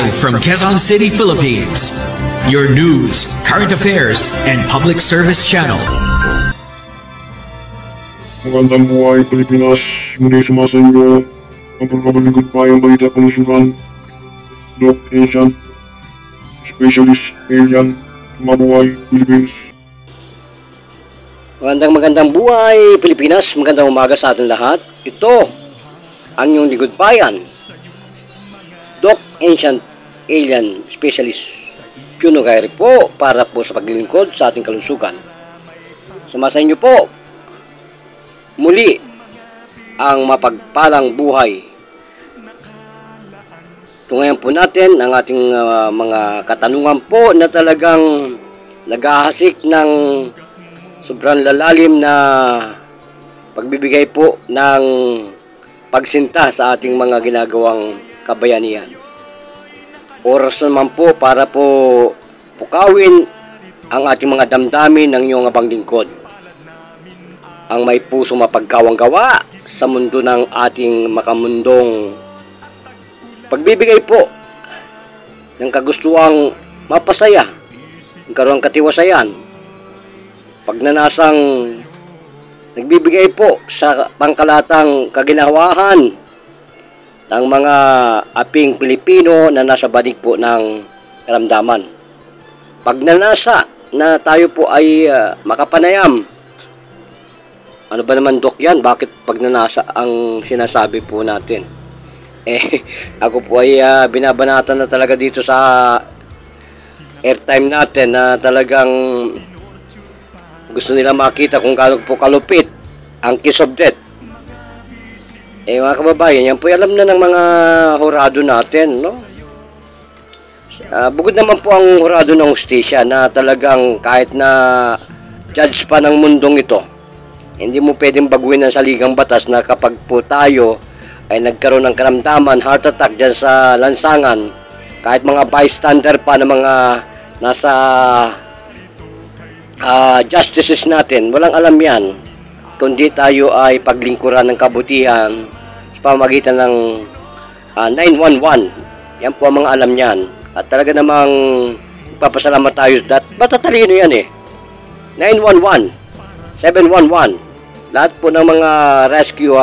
Live from Quezon City, Philippines. Your news, current affairs, and public service channel. Magandang buhay Pilipinas, muli sumasayo ang pagkabaligod payong balita kalusugan. Doc Asian, Specialist Alien, mabuhay Philippines. Magandang buhay Pilipinas, magandang umaga sa ating lahat. Ito ang inyong Ligod Bayan, Doc Ancient Alien Specialist Juno Gairi po para po sa paglilingkod sa ating kalusugan. Sumasa inyo po muli ang mapagpalang buhay. Tungayan po natin ang ating mga katanungan po na talagang naghahasik ng sobrang lalalim na pagbibigay po ng pagsinta sa ating mga ginagawang kabayanihan. Oras naman po para po pukawin ang ating mga damdamin ng iyong abang lingkod. Ang may puso mapagkawang gawa sa mundo ng ating makamundong pagbibigay po ng kagustuhang mapasaya, karoon katiwasayan, pagnanasang nagbibigay po sa pangkalatang kaginhawahan ng mga aping Pilipino na nasa banig po ng karamdaman. Pagnanasa na tayo po ay makapanayam. Ano ba naman, Dok, yan? Bakit pagnanasa ang sinasabi po natin? Ako po ay binabanatan na talaga dito sa airtime natin na talagang gusto nila makita kung gaano po kalupit ang kiss of death. Mga kababayan, yan po alam na ng mga hurado natin, no? Bukod naman po ang hurado ng hustisya na talagang kahit na judge pa ng mundong ito, hindi mo pwedeng baguhin ang saligang batas na kapag po tayo ay nagkaroon ng karamdaman, heart attack dyan sa lansangan, kahit mga bystander pa na mga nasa justices natin, walang alam yan, kundi tayo ay paglingkuran ng kabutihan sa pamagitan ng 911. Yan po ang mga alam yan. At talaga namang papasalamat tayo. Matatalino yan eh. 911, 711, lahat po ng mga rescue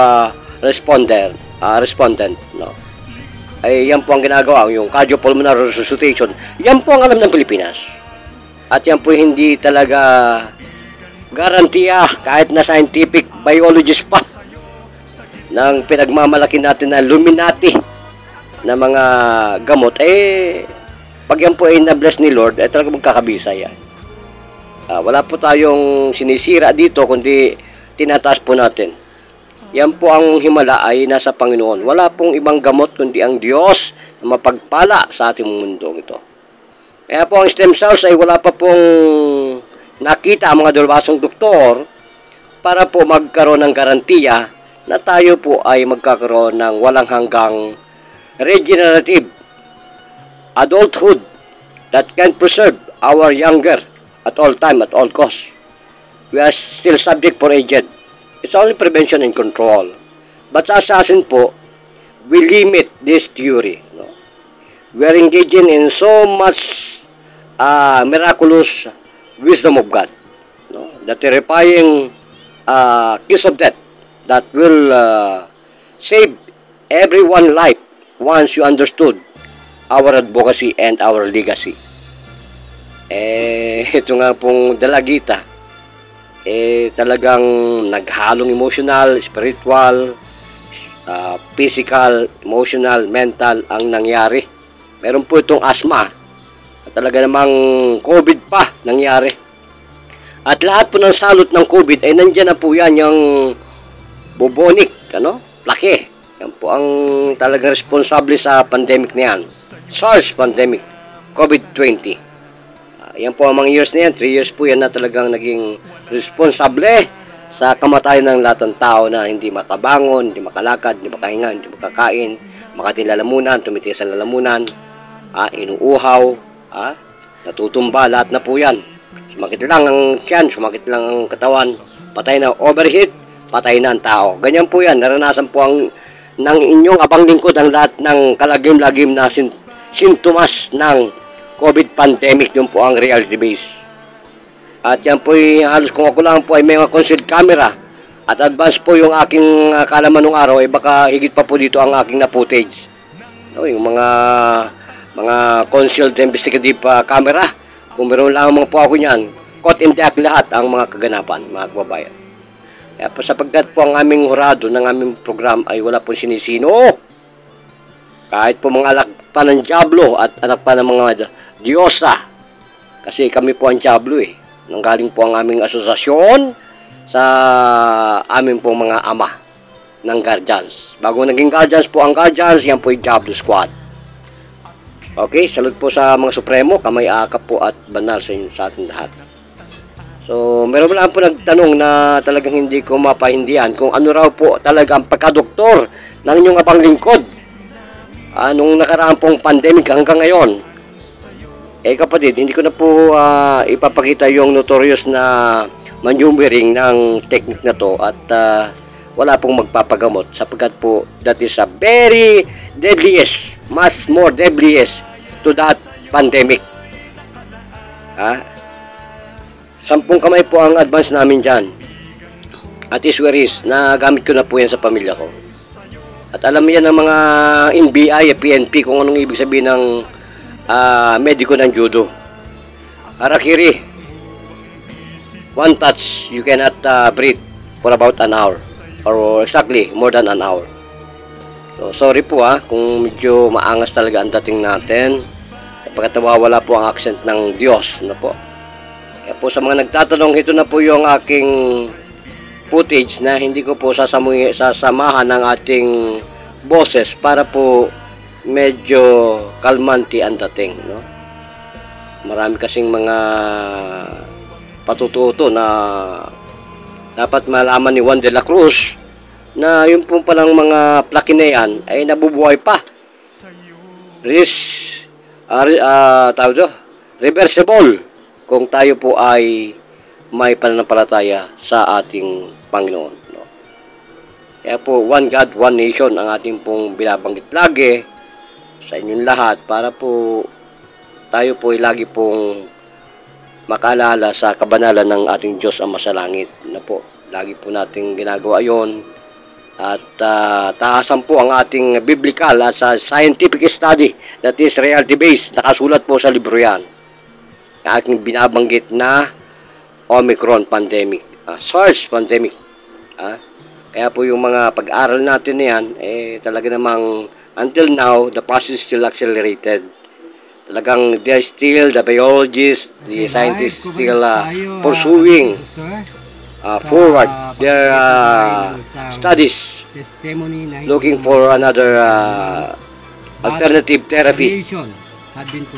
respondent, no? Ay yan po ang ginagawa, yung cardiopulmonary resuscitation. Yan po ang alam ng Pilipinas. At yan po hindi talaga garantiya kahit na scientific biologist pa ng pinagmamalaki natin na Illuminati na mga gamot. Pag yan po ay na-bless ni Lord, talaga magkakabisa yan. Wala po tayong sinisira dito, kundi tinataas po natin. Yan po ang himala ay nasa Panginoon. Wala pong ibang gamot kundi ang Diyos na mapagpala sa ating mundong ito. Kaya po ang stem cells ay wala pa pong nakita ang mga dalawasong doktor para po magkaroon ng garantiya na tayo po ay magkakaroon ng walang hanggang regenerative adulthood that can preserve our younger at all time, at all costs. We are still subject for aged. It's only prevention and control. But sa assassin po, we limit this theory. No? We are engaging in so much miraculous wisdom of God. No? The terrifying kiss of death that will save everyone's life once you understood our advocacy and our legacy. Ito nga pong dalagita, talagang naghalong emotional, spiritual, physical, emotional, mental ang nangyari. Meron po itong asthma at talaga namang COVID pa nangyari. At lahat po ng salot ng COVID ay nandyan na po yan, yung bubonic, plaque. Yan po ang talaga responsable sa pandemic na yan. SARS pandemic, COVID-20. Yan po ang mga years na yan, 3 years po yan na talagang naging responsable sa kamatayan ng lahat ng tao na hindi matabangon, hindi makalakad, hindi makahinga, hindi makakain, makatilalamunan, tumitiis ang lalamunan, inuuhaw, natutumba, lahat na po yan. Sumakit lang ang tiyan, sumakit lang ang katawan, patay na overheat, patay na ang tao. Ganyan po yan, naranasan po ng inyong abang lingkod ang lahat ng kalagim-lagim na sintomas ng COVID pandemic. Yun po ang reality base. At yan po halos kung ako lang po ay may mga concealed camera at advance po yung aking kaalaman nung araw, baka higit pa po dito ang aking na footage. No, yung mga concealed investigative camera, kung meron lang mga po ako niyan, caught in the act lahat ang mga kaganapan, mga kababayan. Kaya po sapagkat po ang aming hurado ng aming program ay wala pong sinisino. Kahit po mga anak pa ng Diablo at anak pa ng mga Diyosa. Kasi kami po ang Diablo eh. Nanggaling po ang aming asosasyon sa aming pong mga ama ng guardians. Bago naging guardians po ang guardians, yan po yung Diablo Squad. Okay, salud po sa mga supremo, kamay akap po at banal sa inyo, sa ating lahat. So, meron lang po nagtanong na talagang hindi ko mapahindihan kung ano raw po talaga ang pagkadoktor ng inyong abang lingkod. Nung nakaraan pong pandemic hanggang ngayon. Kapatid, hindi ko na po ipapakita yung notorious na maneuvering ng technique na to at wala pong magpapagamot sapagkat po that is a very deadliest, much more deadliest to that pandemic. 10 kamay po ang advance namin dyan. At isweris, nagamit ko na po yan sa pamilya ko. At alam yan ng mga NBI, PNP, kung anong ibig sabihin ng mediko ng judo. Harakiri. One touch, you cannot breathe for about an hour. Or exactly, more than an hour. So, sorry po kung medyo maangas talaga ang dating natin. Kapag nawawala po ang accent ng Diyos. Ano po? Kaya po sa mga nagtatanong, ito na po yung aking footage na hindi ko po sasamahan ng ating boses para po medyo kalmanti ang dating. No? Marami kasing mga patututo na dapat malaman ni Juan de la Cruz na yung po palang mga plakinean ay nabubuhay pa. Reversible kung tayo po ay may pananampalataya sa ating Panginoon. No? Kaya po, one God, one nation ang ating pong binabanggit lagi sa inyong lahat para po tayo po ay lagi pong makaalala sa kabanalan ng ating Diyos ang masalangit. Na po, lagi po nating ginagawa yon. At taasan po ang ating biblical at scientific study that is reality based. Nakasulat po sa libro yan. Aking binabanggit na Omicron pandemic, SARS pandemic. Kaya po yung mga pag-aaral natin na yan, talaga namang until now, the process is still accelerated. Talagang there's still the biologists, the scientists still pursuing forward their studies, looking for another alternative therapy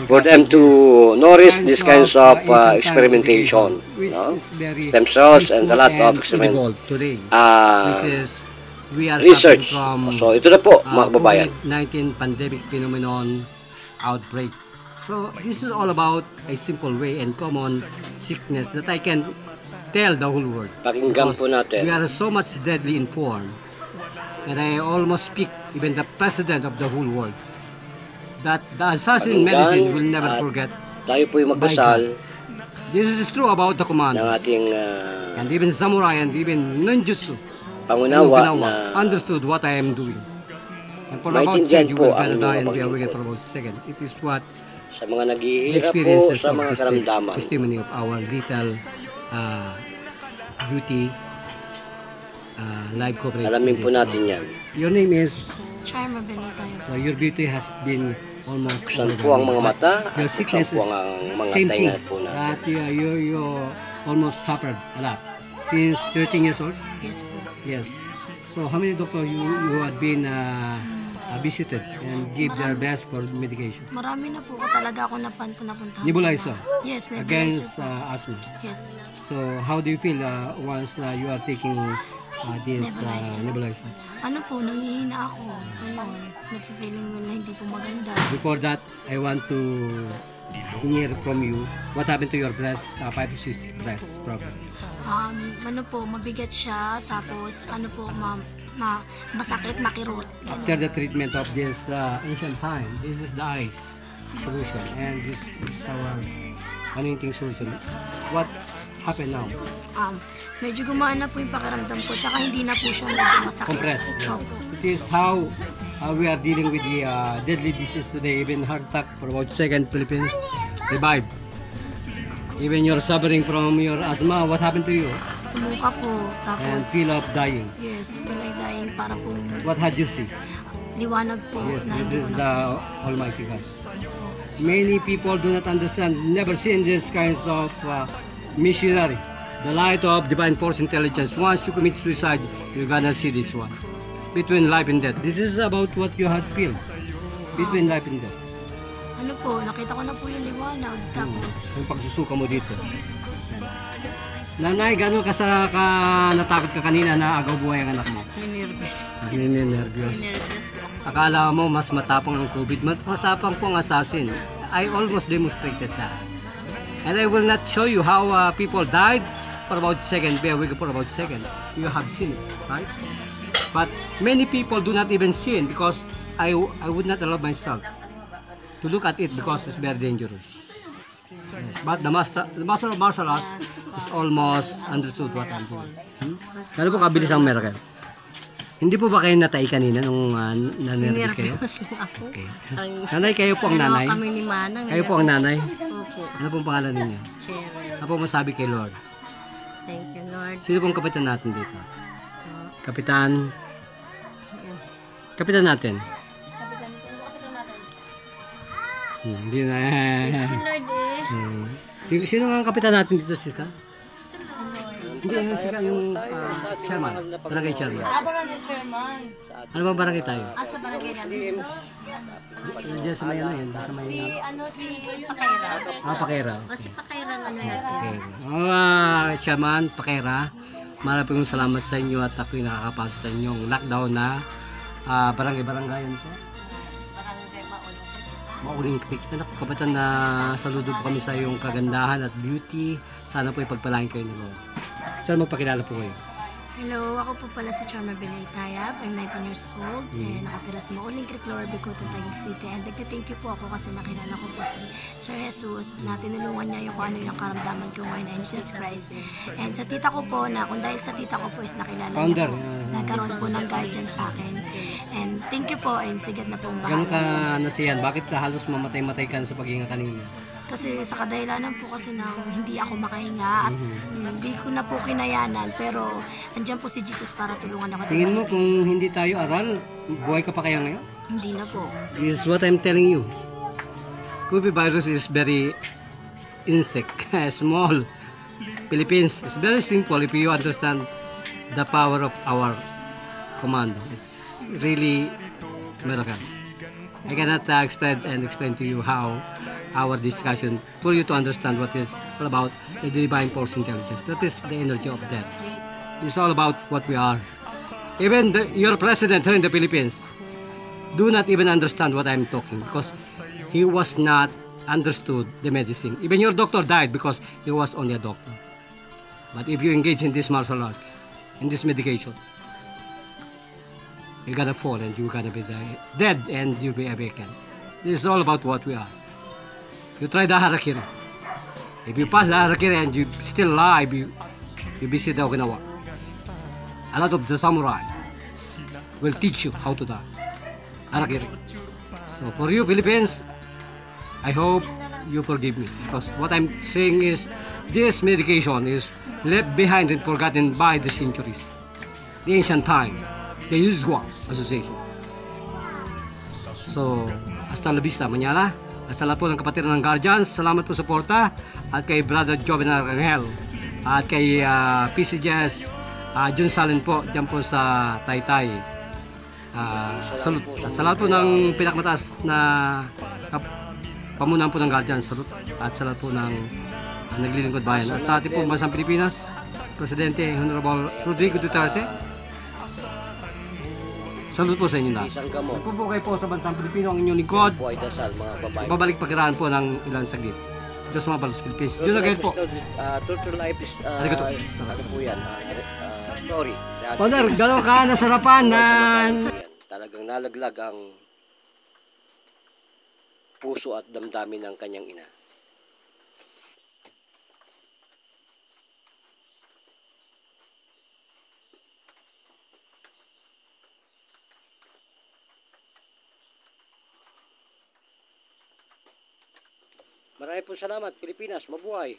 for them to nourish these kinds of experimentation, no? Stem cells and a lot of experiment research. So ito na po mga kababayan. COVID-19 pandemic phenomenon outbreak. So this is all about a simple way and common sickness that I can tell the whole world. Pakinggan po natin. We are so much deadly informed that I almost speak even the president of the whole world that the assassin medicine will never forget. Tayo po yung magdasal. This is true about the commander. Ng ating and even samurai and even ninjutsu. Pangunawa na understood what I am doing. And for about said, you will gonna die and be awakened for about a second. It is what sa mga the naghihirap po experiences sa of mga karamdaman. testimony of our little beauty live coverage. Alamin po natin yan. Your name is Charma Benitayo. So your beauty has been almost Saan po ang mga mata? Your sickness Saan po ang mga same tainga thing po natin? that you almost suffered a lot since 13 years old. Yes po. Yes. So how many doctors you had been visited and give their best for medication? Marami na po talaga ako napuntahan. Nebulizer Yes, nebulizer against po. asthma. Yes. So how do you feel once you are taking this nebulizer? Ano po, nangihina ako. Ano, nag-feeling na hindi po maganda. Before that, I want to hear from you what happened to your breast, 5 to 6 breast problem. Ano po, mabigat siya. Tapos, ano po, masakit makirot. After the treatment of this ancient time, this is the eyes. solution, and this is our anything solution. What happened now? Medyo gumaan na po yung pakiramdam ko, tsaka hindi na po siya medyo masakit. Compress. Yes. Opo. It is how we are dealing with the deadly disease today. Even heart attack for about second Philippines revive. Even you're suffering from your asthma, what happened to you? Sumuka po, tapos... And feel of dying. Yes, feel like dying, para po What had you see? liwanag po. Yes, na this is liwanag. the Almighty God. Many people do not understand, never seen this kinds of missionary. The light of divine force intelligence. Once you commit suicide, you're gonna see this one. Between life and death. This is about what you have feel. Between life and death. Ano po, nakita ko na po yung liwanag, tapos... Yung pagsusuka mo dito. Nanay, gano'n natakot ka kanina na agaw buhay ang anak mo? Nervous. Nervous. Akala mo mas matapang ang COVID. Masapang po ang assassin. I almost demonstrated that. And I will not show you how people died for about second, bear with for about second. You have seen it, right? But many people do not even see it because I would not allow myself to look at it because it's very dangerous. But the master of martial arts is almost understood what I'm doing. Ano po kabilis ang miracle? Hindi po ba kayo natay kanina nung nanervous kayo? Nervous lang ako. Okay. Nanay, kayo po ang nanay? Kami ni Manang. Kayo po ang nanay? Opo. Ano pong pangalan ninyo? Cheryl. Ano po masabi kay Lord? Thank you, Lord. Sino pong kapitan natin dito? Kapitan? Kapitan natin? Hindi na. Lord Sino nga ang kapitan natin dito, sista? Hindi, yung chairman. Barangay chairman. Barangay chairman. Ano bang barangay tayo? Sa barangay namin. Diyan sa may ano yun? Sa may... Si Pakera. Pakera. Si Pakera lang yan. Okay. Chairman, Pakera, maraming salamat sa inyo at ako'y nakakapasok sa inyong lockdown na barangay-barangay yun po. Mauling Creek. Anak, kapatan na saludo po kami sa iyong kagandahan at beauty. Sana po ipagpalain kayo ni Lord. Sir, magpakilala po kayo. Hello, ako po pala si Charma Belay Tayab. I'm 19 years old and nakatira sa Mauling Creek, Lower Bicotan, Taguig City. And nagka-thank you po ako kasi nakilala ko po si Sir Jesus na tinulungan niya yung kung ano yung karamdaman ko ngayon and Jesus Christ. And sa tita ko po na kung dahil sa tita ko po is nakilala niya po, nagkaroon po ng guardian sa akin. And thank you po and sigat na pong Gano'n bahala. ka nasiyan? Bakit ka halos mamatay-matay ka sa paghinga kanina? Kasi sa kadahilanan po kasi na hindi ako makahinga at hindi ko na po kinayanan, pero andyan po si Jesus para tulungan ako. Tingin mo kung hindi tayo aral, buhay ka pa kaya ngayon? Hindi na po. This is what I'm telling you. COVID virus is very insect, small. Philippines is very simple if you understand the power of our commando. It's really miracle. I cannot explain to you how our discussion for you to understand what is all about the divine force intelligence. That is the energy of death. It's all about what we are. Even your president here in the Philippines do not even understand what I'm talking because he was not understood the medicine. Even your doctor died because he was only a doctor. But if you engage in this martial arts, in this medication, you're gonna fall and you're gonna be dead and you'll be awakened. This is all about what we are. You try the harakiri. If you pass the harakiri and you still alive, you visit the Okinawa. A lot of the samurai will teach you how to die. Harakiri. So for you Philippines, I hope you forgive me because what I'm saying is this medication is left behind and forgotten by the centuries. The ancient time, the Yuzhua Association. So, hasta la vista, mañana. Sa lahat po ng kapatid ng Guardians, salamat po sa suporta at kay Brother Jovenel Rangel at kay PCGS Jun Salen po dyan po sa Taytay. Salut. At sa lahat po ng pinakmataas na pamunan po ng Guardians, salut. At sa lahat po ng naglilingkod bayan. At sa ating po bansang Pilipinas, Presidente Honorable Rodrigo Duterte, salut po sa inyo lahat. Nagpupukay po sa bansang Pilipino ang inyong lingkod. Po ay dasal, mga babae. Babalik pagkiraan po ng ilang saglit. Diyos mga balos Pilipinas. Doon again po. Turtle life is, Arigato. ano po yan, story. Father, gano'n ka nasarapan na... Talagang nalaglag ang puso at damdamin ng kanyang ina. Maraming po salamat, Pilipinas. Mabuhay!